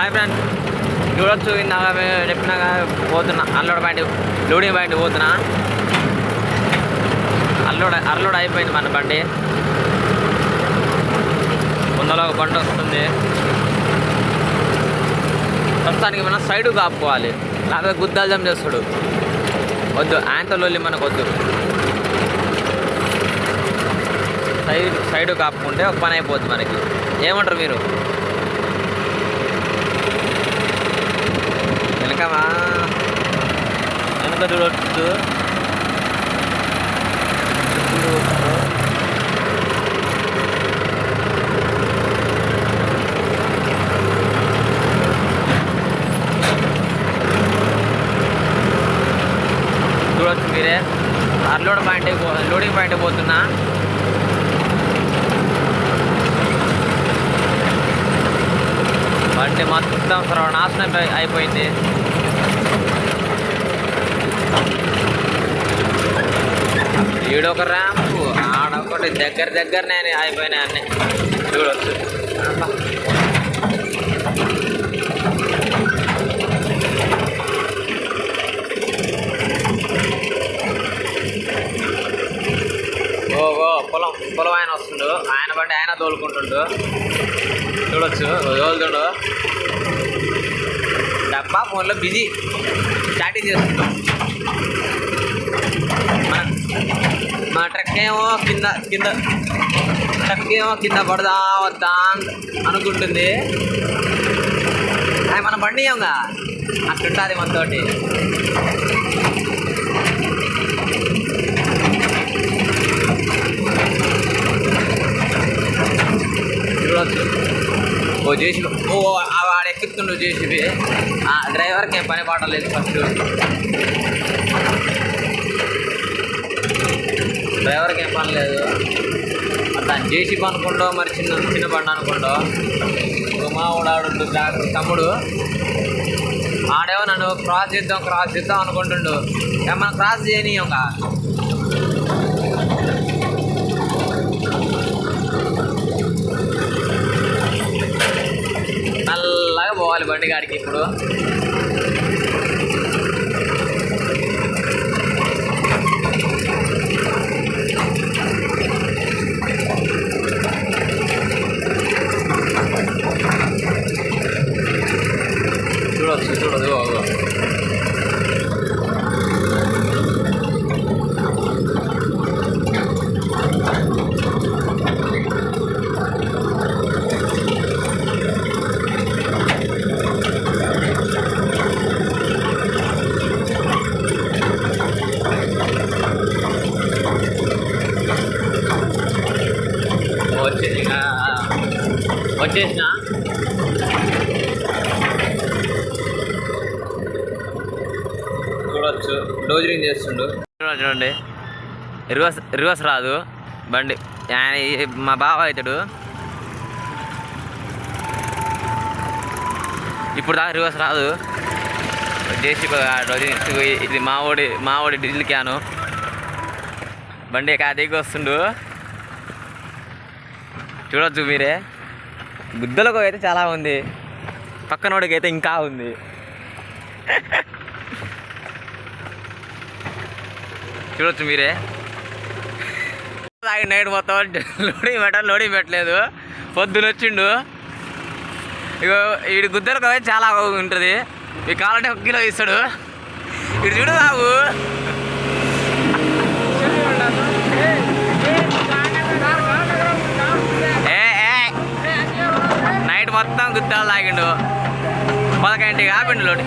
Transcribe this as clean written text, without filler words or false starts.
Hi friends, చూడొచ్చు ఇందాక చెప్పినాక పోతున్నా లోడింగ్ పాయింట్ పోతున్నా. అన్లోడ్ అయిపోయింది మన బండి. ముందర ఒక బండి వస్తుంది. ప్రస్తుతానికి మనం సైడు కాపుకోవాలి, లేకపోతే గుద్దాల్జం చేస్తాడు. వద్దు, ఆయనతో లొల్లి మనకు వద్దు. సైడు కాపుకుంటే ఒక పని అయిపోద్ది మనకి. ఏమంటారు మీరు? వెనక చూడవచ్చు. చూడవచ్చు మీరే. లోడింగ్ పాయింట్ పోతున్నా. బండి మొత్తం సర్వనాశనం అయిపోయింది. ఈడొక ర్యాంపు, ఆడొకటి దగ్గరనే అయిపోయినాయి అన్నీ. చూడవచ్చు. పొలం ఆయన వస్తుండు. ఆయన బండి ఆయన తోలుకుంటుండు. చూడొచ్చు, తోలుతుండు. డబ్బా ఫోన్లో బిజీ చాటింగ్ చేస్తుండు. మన ట్రక్ ఏమో కింద పడదా వద్దా అనుకుంటుంది. మన బండి ఏమగా అట్లుంటుంది మనతోటి. చూడవచ్చు. జేసీబీ వాడు ఎక్కుతుండు. జేసీబీ డ్రైవర్కి ఏం పని పాటలేదు. ఫస్ట్ డ్రైవర్కి ఏం పని లేదు. దాన్ని జేసీబీ అనుకుంటో, మరి చిన్న బండి అనుకుంటో. మా ఆడు తమ్ముడు ఆడేమో నన్ను క్రాస్ చేద్దాం అనుకుంటుండు. ఏమన్నా క్రాస్ చేయని ఒక నల్లగా పోవాలి బండి కాడికి. ఇప్పుడు చూడదు. వచ్చేసిన చూడవచ్చు. డోజరింగ్ చేస్తుండు. చూడండి, రివర్స్ రాదు బండి. మా బావ అవుతాడు. ఇప్పుడు దాకా రివర్స్ రాదు. జేసీబీ డోజరింగ్. ఇది మావోడి డీజిల్ క్యాను. బండి కాదేకి వస్తుండు. చూడవచ్చు మీరే. గుద్దలకు అయితే చాలా ఉంది, పక్కనోడికి అయితే ఇంకా ఉంది. చూడొచ్చు మీరే. నైట్ మొత్తం లోడింగ్ పెట్టలేదు. పొద్దున వచ్చిండు. ఇగో వీడి గుద్దలకు అయితే చాలా ఉంటుంది. మీకు కావాలంటే 1 కిలో ఇస్తాడు. ఇటు చూడు బాబు. నైట్ మొత్తం గుద్దాలు తాగిండు. 11ంటికి ఆపిండు లోడింగ్.